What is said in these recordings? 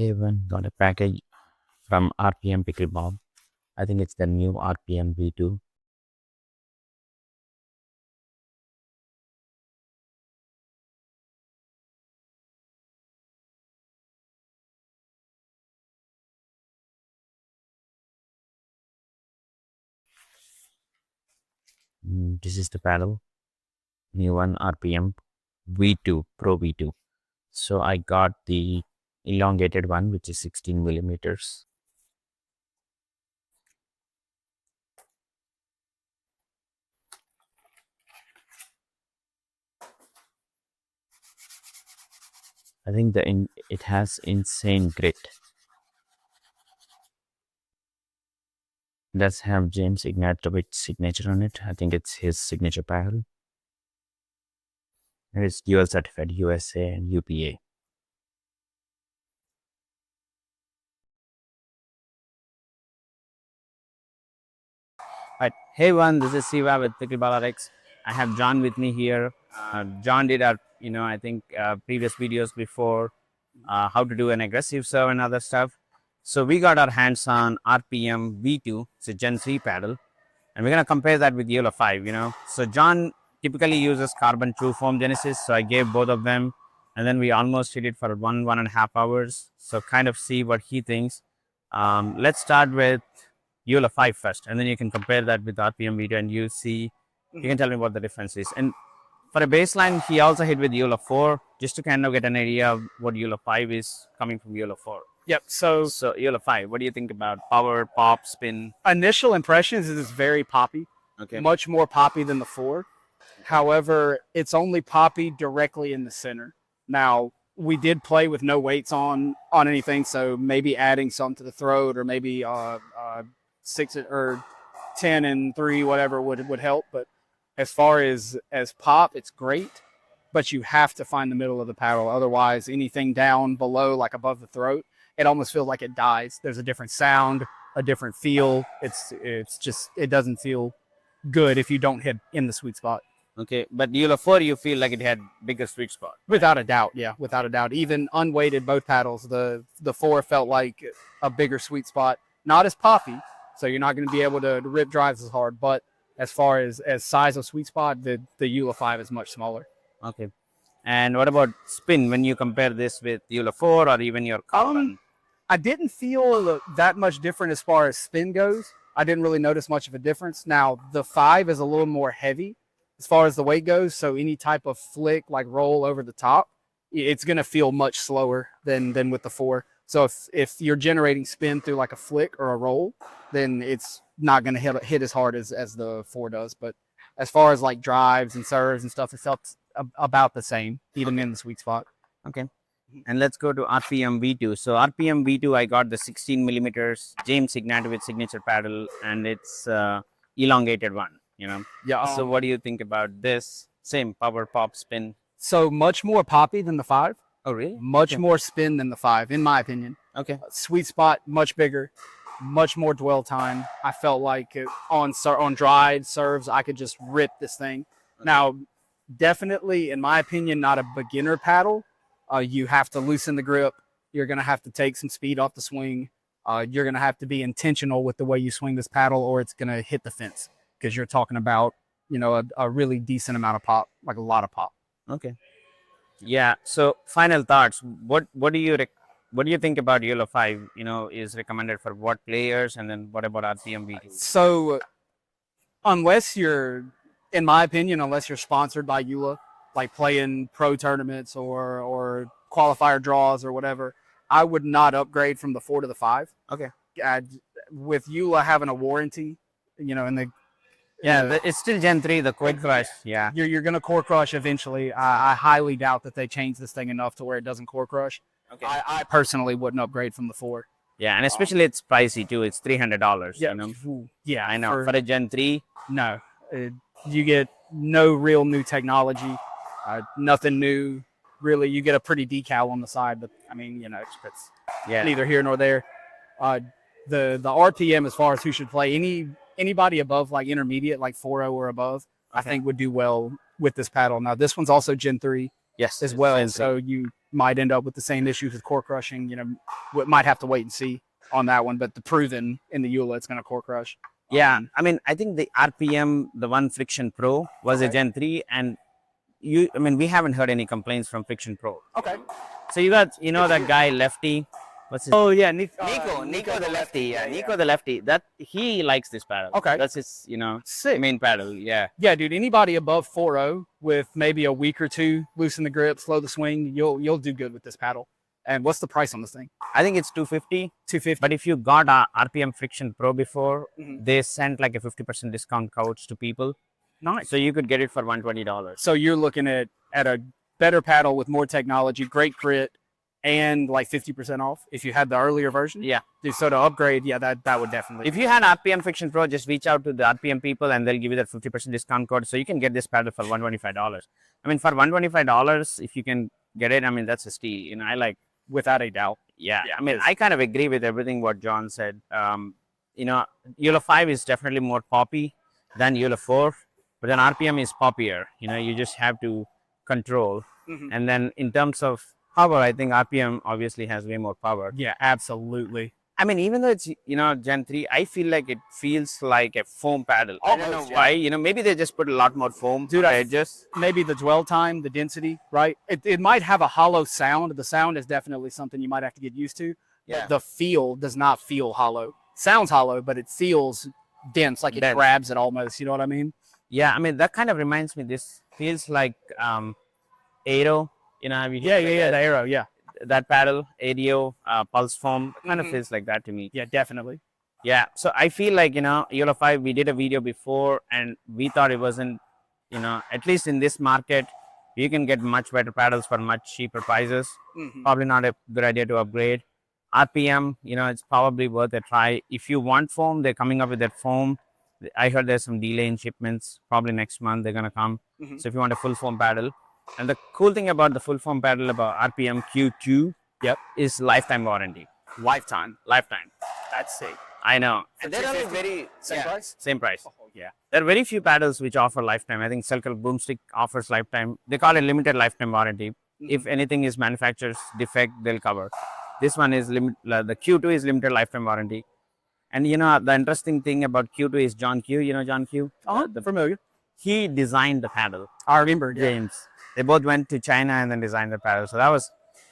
Hey everyone, got a package from RPM Pickleball. I think it's the new RPM V2. This is the paddle, new one RPM V2, Pro V2. So I got the elongated one, which is 16 millimeters. I think it has insane grit. It does have James Ignatowich signature on it. I think it's his signature paddle. It is dual certified USA and UPA. Right. Hey everyone, this is Siva with PickleRage. I have John with me here. John did our, I think previous videos before how to do an aggressive serve and other stuff. So we got our hands on RPM V2, it's a Gen 3 paddle, and we're gonna compare that with JOOLA 5. So John typically uses carbon true foam Genesis, so I gave both of them, and then we almost hit it for 1.5 hours. So kind of see what he thinks. Let's start with JOOLA 5 first, and then you can compare that with RPM V2 and you can tell me what the difference is. And for a baseline, he also hit with JOOLA 4, just to kind of get an idea of what JOOLA 5 is coming from JOOLA 4. Yep. So JOOLA 5, what do you think about power, pop, spin? initial impressions is it's very poppy. Okay. Much more poppy than the 4. However, it's only poppy directly in the center. Now, we did play with no weights on anything, so maybe adding some to the throat or maybe 6 or 10 and 3, whatever would help. But as far as pop, it's great, but you have to find the middle of the paddle. Otherwise, anything down below, like above the throat, it almost feels like it dies. There's a different sound, a different feel. It's just, it doesn't feel good if you don't hit in the sweet spot. Okay, but JOOLA 4, you feel like it had bigger sweet spot? Without a doubt, yeah, without a doubt. Even unweighted both paddles, the 4 felt like a bigger sweet spot. Not as poppy, so you're not going to be able to rip drives as hard, but as far as size of sweet spot, the JOOLA 5 is much smaller. Okay. And what about spin when you compare this with JOOLA 4 or even your carbon? I didn't feel that much different as far as spin goes. I didn't really notice much of a difference. Now, the 5 is a little more heavy as far as the weight goes, so any type of flick, like roll over the top, it's going to feel much slower than with the 4. So if you're generating spin through like a flick or a roll, then it's not going to hit as hard as the 4 does. But as far as like drives and serves and stuff, it felt about the same, even in the sweet spot. Okay. And let's go to RPM V2. So RPM V2, I got the 16 millimeters James Ignatowich signature paddle, and it's elongated one, Yeah. So what do you think about this? Same power, pop, spin. So much more poppy than the 5. Oh, really? Much more spin than the 5, in my opinion. Okay. Sweet spot, much bigger, much more dwell time. I felt like on dry serves, I could just rip this thing. Okay. Now, definitely, in my opinion, not a beginner paddle. You have to loosen the grip. You're going to have to take some speed off the swing. You're going to have to be intentional with the way you swing this paddle, or it's going to hit the fence, because you're talking about, a really decent amount of pop, like a lot of pop. Okay. Yeah. So final thoughts. What do you think about JOOLA 5? Is recommended for what players, and then what about RPM V2? So unless you're, in my opinion, unless you're sponsored by JOOLA, like playing pro tournaments or qualifier draws or whatever, I would not upgrade from the 4 to the 5. Okay. With JOOLA having a warranty, it's still Gen 3, the quick crush. Yeah. You're going to core crush eventually. I highly doubt that they change this thing enough to where it doesn't core crush. Okay. I personally wouldn't upgrade from the 4. Yeah, and especially it's pricey too. It's $300. Yeah. Yeah, I know. For a Gen 3, no. You get no real new technology. Nothing new, really. You get a pretty decal on the side, but I mean, it's neither here nor there. The RPM, as far as who should play, anybody above like intermediate, like 4.0 or above, I think would do well with this paddle. Now, this one's also Gen 3. Yes, as it's well. Gen 3. So you might end up with the same issues with core crushing. You know, we might have to wait and see on that one. But the proven in the JOOLA, it's going to core crush. Yeah, I mean, I think the RPM, the one Friction Pro, was a Okay. Gen 3, and we haven't heard any complaints from Friction Pro. Okay. So you got, that guy Lefty. What's his? Oh yeah, Nico the Lefty. Yeah, Nico the Lefty. That he likes this paddle. Okay. That's his, Sick. main paddle. Yeah. Yeah, dude. Anybody above 4.0 with maybe a week or two, loosen the grip, slow the swing, you'll do good with this paddle. And what's the price on this thing? I think it's 250. 250. But if you got a RPM Friction Pro before, Mhm. they sent like a 50% discount codes to people. Nice. So you could get it for $120. So you're looking at a better paddle with more technology, great grit, and like 50% off if you had the earlier version. Yeah. Dude, so to upgrade, yeah, that would definitely. If you had RPM Friction Pro, just reach out to the RPM people and they'll give you that 50% discount code. So you can get this paddle for $125. I mean, for $125, if you can get it, I mean, that's a steal. I like, without a doubt. yeah. I mean, I kind of agree with everything what John said. JOOLA 5 is definitely more poppy than JOOLA 4, but then RPM is poppier. You just have to control. Mhm. And then in terms of power, I think RPM obviously has way more power. Yeah, absolutely. I mean, even though it's, Gen 3, I feel like it feels like a foam paddle. I don't know Almost, why. Maybe they just put a lot more foam. Dude, on the edges. Maybe the dwell time, the density, right? It might have a hollow sound. The sound is definitely something you might have to get used to. Yeah. The feel does not feel hollow. Sounds hollow, but it feels dense, like it Dense. grabs it almost. You know what I mean? Yeah, I mean, that kind of reminds me, this feels like Aero. Have you Yeah, the arrow. Yeah, that paddle, ADO, pulse foam, kind of Mhm. feels like that to me. yeah, definitely. Yeah, so I feel like, JOOLA 5, we did a video before and we thought it wasn't, at least in this market, you can get much better paddles for much cheaper prices. Mhm. Probably not a good idea to upgrade. RPM, it's probably worth a try. If you want foam, they're coming up with that foam. I heard there's some delay in shipments. Probably next month they're going to come. Mhm. So if you want a full foam paddle. And the cool thing about the full foam paddle, about RPM Q2, is lifetime warranty. Lifetime. Lifetime. That's sick. I know. For And they're only 250? very Same price? Same price. Oh yeah. There are very few paddles which offer lifetime. I think Circle Boomstick offers lifetime. They call it limited lifetime warranty. If anything is manufacturer's defect, they'll cover. This one is the Q2 is limited lifetime warranty. And the interesting thing about Q2 is John Q. John Q. Familiar. He designed the paddle. I remember. Yeah. James. They both went to China and then designed the paddle. So that was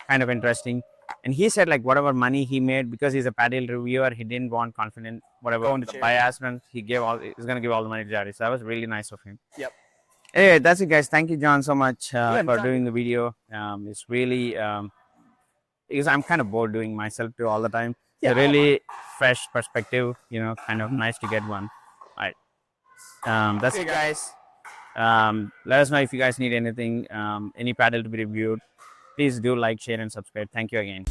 kind of interesting. And he said like whatever money he made, because he's a paddle reviewer, he didn't want confident whatever Going to the charity. biasment. He's gonna give all the money to charity. So that was really nice of him. Yep. Anyway, that's it, guys. Thank you, John, so much for anytime. doing the video. It's really because I'm kind of bored doing myself too all the time. Yeah, It's a really fresh perspective. Kind of nice to get one. All right. That's it, guys. Let us know if you guys need anything, any paddle to be reviewed. Please do like, share, and subscribe. Thank you again.